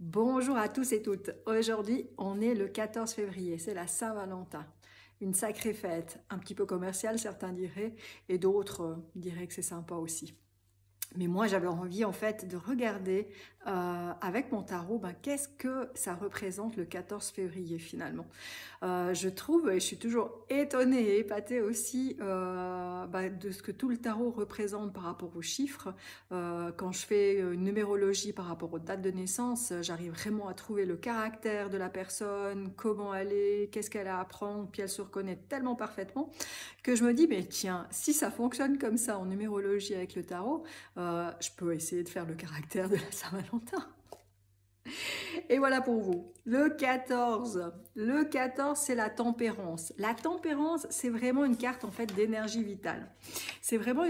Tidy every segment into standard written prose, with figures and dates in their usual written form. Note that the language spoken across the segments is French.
Bonjour à tous et toutes. Aujourd'hui, on est le 14 février, c'est la Saint-Valentin. Une sacrée fête, un petit peu commerciale, certains diraient, et d'autres diraient que c'est sympa aussi. Mais moi, j'avais envie en fait de regarder avec mon tarot, qu'est-ce que ça représente le 14 février finalement. Je trouve, et je suis toujours étonnée et épatée aussi de ce que tout le tarot représente par rapport aux chiffres. Quand je fais une numérologie par rapport aux dates de naissance, j'arrive vraiment à trouver le caractère de la personne, comment elle est, qu'est-ce qu'elle a à apprendre, puis elle se reconnaît tellement parfaitement que je me dis, mais tiens, si ça fonctionne comme ça en numérologie avec le tarot, je peux essayer de faire le caractère de la Saint-Valentin. Et voilà pour vous. Le 14. Le 14, c'est la tempérance. La tempérance, c'est vraiment une carte en fait d'énergie vitale. C'est vraiment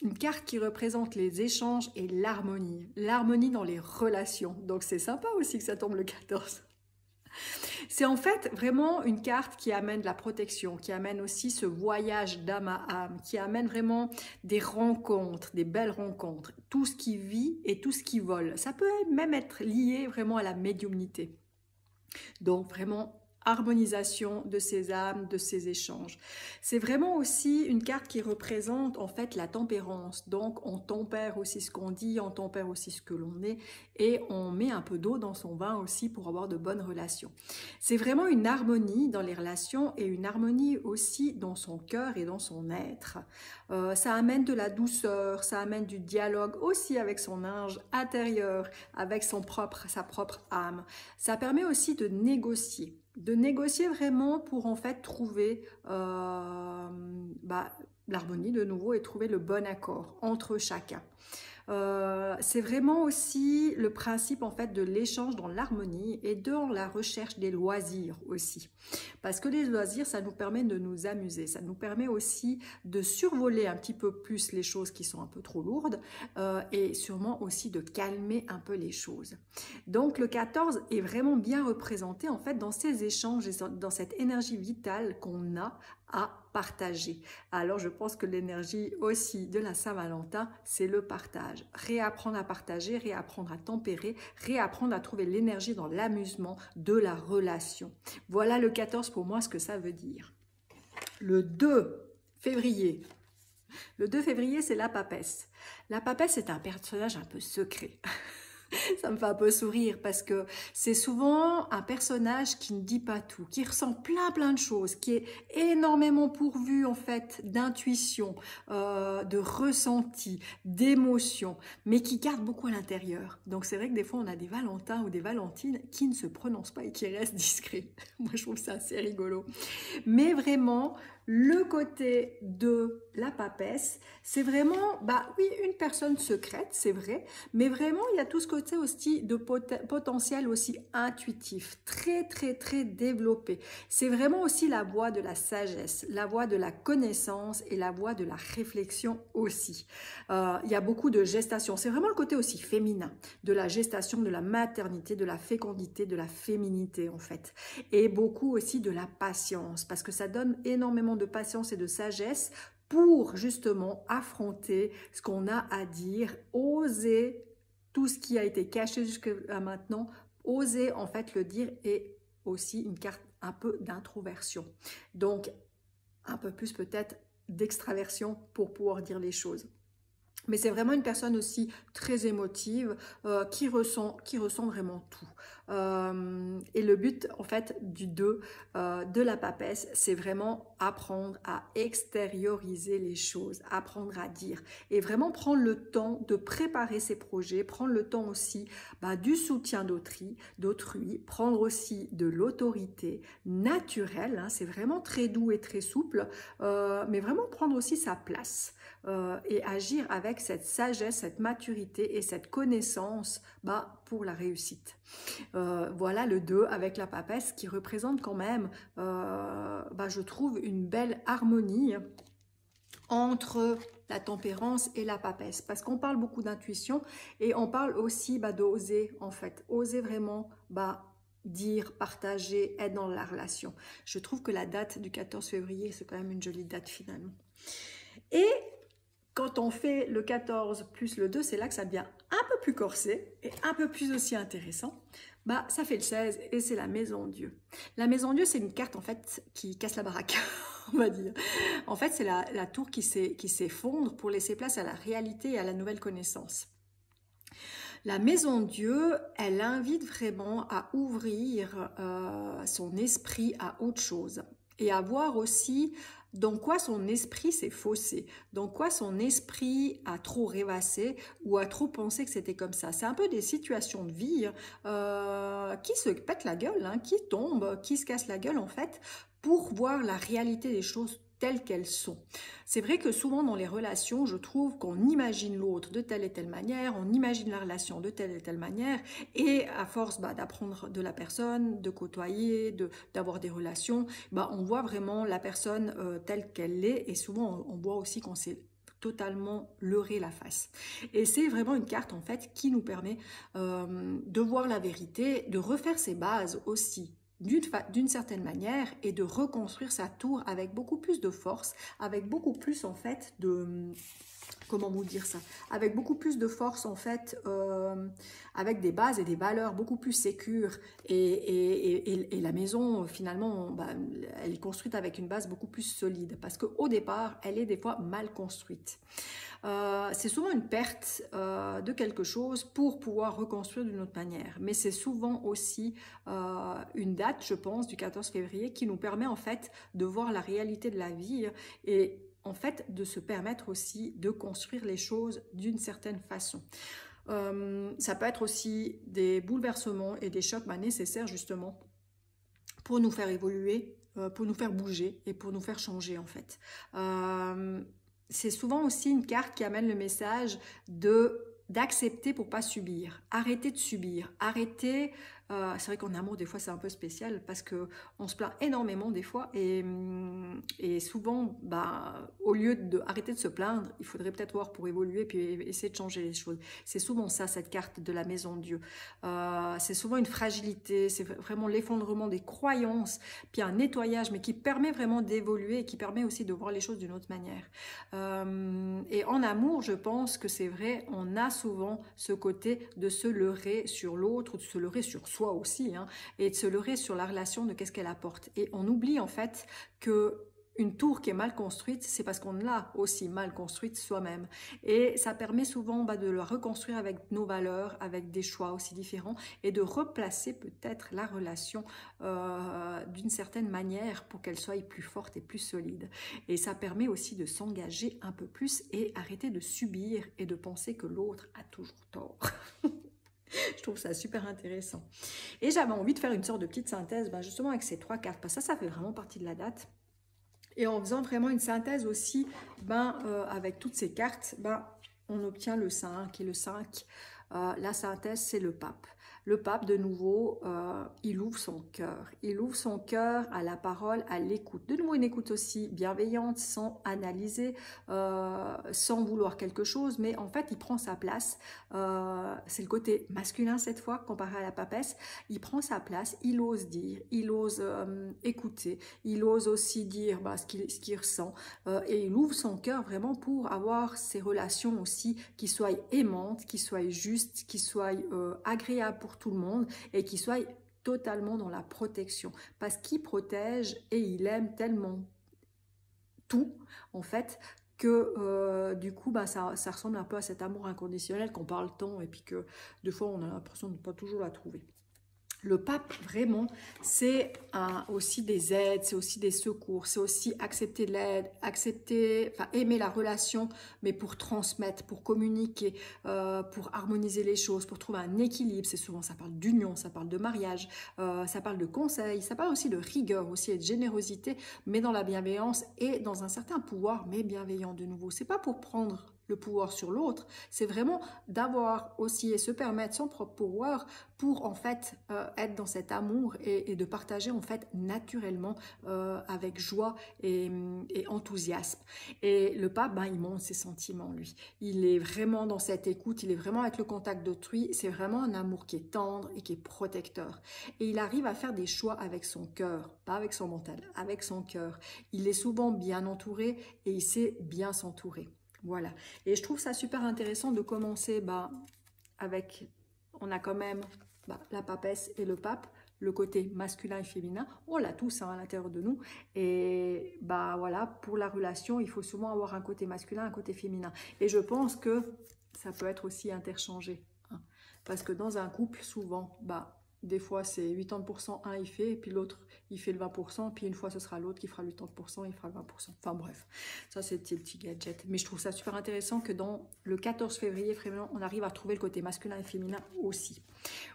une carte qui représente les échanges et l'harmonie. L'harmonie dans les relations. Donc c'est sympa aussi que ça tombe le 14. C'est en fait vraiment une carte qui amène de la protection, qui amène aussi ce voyage d'âme à âme, qui amène vraiment des rencontres, des belles rencontres, tout ce qui vit et tout ce qui vole. Ça peut même être lié vraiment à la médiumnité. Donc vraiment harmonisation de ces âmes, de ces échanges. C'est vraiment aussi une carte qui représente en fait la tempérance. Donc on tempère aussi ce qu'on dit, on tempère aussi ce que l'on est et on met un peu d'eau dans son vin aussi pour avoir de bonnes relations. C'est vraiment une harmonie dans les relations et une harmonie aussi dans son cœur et dans son être. Ça amène de la douceur, ça amène du dialogue aussi avec son ange intérieur, avec sa propre âme. Ça permet aussi de négocier vraiment pour en fait trouver l'harmonie de nouveau et trouver le bon accord entre chacun. C'est vraiment aussi le principe en fait de l'échange dans l'harmonie et dans la recherche des loisirs aussi. Parce que les loisirs, ça nous permet de nous amuser, ça nous permet aussi de survoler un petit peu plus les choses qui sont un peu trop lourdes et sûrement aussi de calmer un peu les choses. Donc le 14 est vraiment bien représenté en fait dans ces échanges et dans cette énergie vitale qu'on a à partager. Alors je pense que l'énergie aussi de la Saint-Valentin, c'est le partage. Réapprendre à partager, réapprendre à tempérer, réapprendre à trouver l'énergie dans l'amusement de la relation. Voilà le 14 pour moi ce que ça veut dire. Le 2 février. Le 2 février, c'est la papesse. La papesse est un personnage un peu secret. Ça me fait un peu sourire parce que c'est souvent un personnage qui ne dit pas tout, qui ressent plein de choses, qui est énormément pourvu en fait d'intuition, de ressenti, d'émotion, mais qui garde beaucoup à l'intérieur. Donc c'est vrai que des fois on a des Valentins ou des Valentines qui ne se prononcent pas et qui restent discrets. Moi je trouve ça assez rigolo. Mais vraiment, le côté de la papesse, c'est vraiment, oui, une personne secrète, c'est vrai, mais vraiment, il y a tout ce côté aussi de potentiel aussi intuitif, très développé. C'est vraiment aussi la voie de la sagesse, la voie de la connaissance et la voie de la réflexion aussi. Il y a beaucoup de gestation, c'est vraiment le côté aussi féminin, de la gestation, de la maternité, de la fécondité, de la féminité en fait. Et beaucoup aussi de la patience, parce que ça donne énormément de patience et de sagesse pour justement affronter ce qu'on a à dire, oser tout ce qui a été caché jusqu'à maintenant, oser en fait le dire, et aussi une carte un peu d'introversion. Donc un peu plus peut-être d'extraversion pour pouvoir dire les choses. Mais c'est vraiment une personne aussi très émotive, qui ressent vraiment tout. Et le but, en fait, du 2, de la papesse, c'est vraiment apprendre à extérioriser les choses, apprendre à dire. Et vraiment prendre le temps de préparer ses projets, prendre le temps aussi du soutien d'autrui, prendre aussi de l'autorité naturelle, hein, c'est vraiment très doux et très souple, mais vraiment prendre aussi sa place. Et agir avec cette sagesse, cette maturité et cette connaissance pour la réussite. Voilà le 2 avec la papesse qui représente quand même, je trouve, une belle harmonie entre la tempérance et la papesse. Parce qu'on parle beaucoup d'intuition et on parle aussi d'oser en fait. Oser vraiment dire, partager, être dans la relation. Je trouve que la date du 14 février, c'est quand même une jolie date finalement. Et quand on fait le 14 plus le 2, c'est là que ça devient un peu plus corsé et un peu plus aussi intéressant. Bah, ça fait le 16 et c'est la maison Dieu. La maison Dieu, c'est une carte en fait qui casse la baraque, on va dire. En fait, c'est la tour qui s'effondre pour laisser place à la réalité et à la nouvelle connaissance. La maison Dieu, elle invite vraiment à ouvrir son esprit à autre chose et à voir aussi dans quoi son esprit s'est faussé, dans quoi son esprit a trop rêvassé ou a trop pensé que c'était comme ça. C'est un peu des situations de vie qui se pètent la gueule, hein, qui tombent, qui se cassent la gueule en fait, pour voir la réalité des choses telles qu'elles sont. C'est vrai que souvent dans les relations, je trouve qu'on imagine l'autre de telle et telle manière, on imagine la relation de telle et telle manière, et à force d'apprendre de la personne, de côtoyer, d'avoir des relations, on voit vraiment la personne telle qu'elle est, et souvent on voit aussi qu'on s'est totalement leurré la face. Et c'est vraiment une carte en fait qui nous permet de voir la vérité, de refaire ses bases aussi d'une certaine manière et de reconstruire sa tour avec beaucoup plus de force, avec beaucoup plus en fait de... Comment vous dire ça? Avec beaucoup plus de force en fait, avec des bases et des valeurs beaucoup plus sécures et la maison finalement elle est construite avec une base beaucoup plus solide parce qu'au départ elle est des fois mal construite. C'est souvent une perte de quelque chose pour pouvoir reconstruire d'une autre manière. Mais c'est souvent aussi une date, je pense, du 14 février qui nous permet en fait de voir la réalité de la vie et en fait de se permettre aussi de construire les choses d'une certaine façon. Ça peut être aussi des bouleversements et des chocs nécessaires justement pour nous faire évoluer, pour nous faire bouger et pour nous faire changer en fait. C'est souvent aussi une carte qui amène le message d'accepter pour pas subir, arrêter de subir, arrêter. C'est vrai qu'en amour des fois c'est un peu spécial parce que on se plaint énormément des fois et souvent au lieu d'arrêter de se plaindre, il faudrait peut-être voir pour évoluer puis essayer de changer les choses. C'est souvent ça cette carte de la maison de Dieu. C'est souvent une fragilité, c'est vraiment l'effondrement des croyances, puis un nettoyage mais qui permet vraiment d'évoluer et qui permet aussi de voir les choses d'une autre manière. Et en amour, je pense que c'est vrai, on a souvent ce côté de se leurrer sur l'autre ou de se leurrer sur soi aussi, hein, et de se leurrer sur la relation de qu'est-ce qu'elle apporte. Et on oublie en fait que une tour qui est mal construite, c'est parce qu'on l'a aussi mal construite soi-même. Et ça permet souvent de la reconstruire avec nos valeurs, avec des choix aussi différents et de replacer peut-être la relation d'une certaine manière pour qu'elle soit plus forte et plus solide. Et ça permet aussi de s'engager un peu plus et arrêter de subir et de penser que l'autre a toujours tort. Je trouve ça super intéressant. Et j'avais envie de faire une sorte de petite synthèse justement avec ces trois cartes, parce que ça fait vraiment partie de la date. Et en faisant vraiment une synthèse aussi, avec toutes ces cartes, on obtient le 5. Et le 5, la synthèse, c'est le pape. Le pape, de nouveau, il ouvre son cœur. Il ouvre son cœur à la parole, à l'écoute. De nouveau, une écoute aussi bienveillante, sans analyser, sans vouloir quelque chose, mais en fait, il prend sa place. C'est le côté masculin cette fois, comparé à la papesse. Il prend sa place, il ose dire, il ose écouter, il ose aussi dire ce qu'il ressent, et il ouvre son cœur vraiment pour avoir ces relations aussi qui soient aimantes, qui soient justes, qui soient agréables pour tout le monde et qui soit totalement dans la protection parce qu'il protège et il aime tellement tout en fait que du coup ça ressemble un peu à cet amour inconditionnel qu'on parle tant et puis que des fois on a l'impression de ne pas toujours la trouver. Le pape, vraiment, c'est aussi des aides, c'est aussi des secours, c'est aussi accepter de l'aide, aimer la relation, mais pour transmettre, pour communiquer, pour harmoniser les choses, pour trouver un équilibre. C'est souvent, ça parle d'union, ça parle de mariage, ça parle de conseils, ça parle aussi de rigueur, aussi et de générosité, mais dans la bienveillance et dans un certain pouvoir, mais bienveillant de nouveau. C'est pas pour prendre le pouvoir sur l'autre, c'est vraiment d'avoir aussi et se permettre son propre pouvoir pour en fait être dans cet amour et de partager en fait naturellement avec joie et enthousiasme. Et le pape, il montre ses sentiments lui. Il est vraiment dans cette écoute, il est vraiment avec le contact d'autrui, c'est vraiment un amour qui est tendre et qui est protecteur. Et il arrive à faire des choix avec son cœur, pas avec son mental, avec son cœur. Il est souvent bien entouré et il sait bien s'entourer. Voilà. Et je trouve ça super intéressant de commencer avec, on a quand même la papesse et le pape, le côté masculin et féminin, on l'a tous à l'intérieur de nous. Et voilà, pour la relation, il faut souvent avoir un côté masculin, un côté féminin. Et je pense que ça peut être aussi interchangé. Hein. Parce que dans un couple, souvent, des fois c'est 80% un il fait, et puis l'autre il fait le 20%, puis une fois ce sera l'autre qui fera le 80%, il fera le 20%. Enfin bref, ça c'est des petits gadgets. Mais je trouve ça super intéressant que dans le 14 février, vraiment, on arrive à trouver le côté masculin et féminin aussi.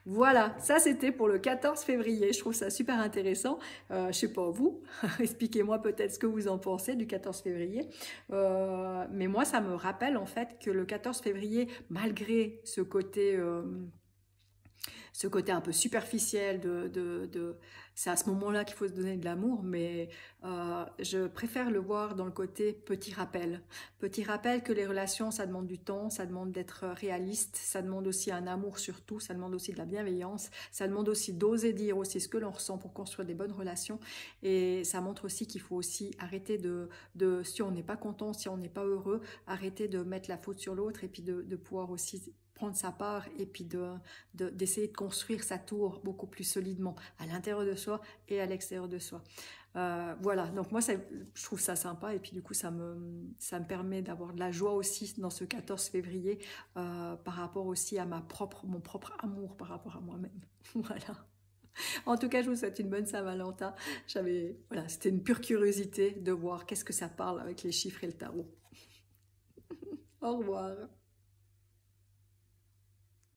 Voilà, ça c'était pour le 14 février. Je trouve ça super intéressant. Je sais pas vous, expliquez-moi peut-être ce que vous en pensez du 14 février. Mais moi, ça me rappelle en fait que le 14 février, malgré ce côté un peu superficiel c'est à ce moment-là qu'il faut se donner de l'amour, mais je préfère le voir dans le côté petit rappel. Petit rappel que les relations, ça demande du temps, ça demande d'être réaliste, ça demande aussi un amour surtout, ça demande aussi de la bienveillance, ça demande aussi d'oser dire aussi ce que l'on ressent pour construire des bonnes relations, et ça montre aussi qu'il faut aussi arrêter si on n'est pas content, si on n'est pas heureux, arrêter de mettre la faute sur l'autre, et puis de pouvoir aussi prendre sa part et puis d'essayer de construire sa tour beaucoup plus solidement à l'intérieur de soi et à l'extérieur de soi. Voilà, donc moi je trouve ça sympa, et puis du coup ça me permet d'avoir de la joie aussi dans ce 14 février par rapport aussi à mon propre amour par rapport à moi-même. Voilà. En tout cas, je vous souhaite une bonne Saint-Valentin. Voilà, c'était une pure curiosité de voir qu'est-ce que ça parle avec les chiffres et le tarot. Au revoir.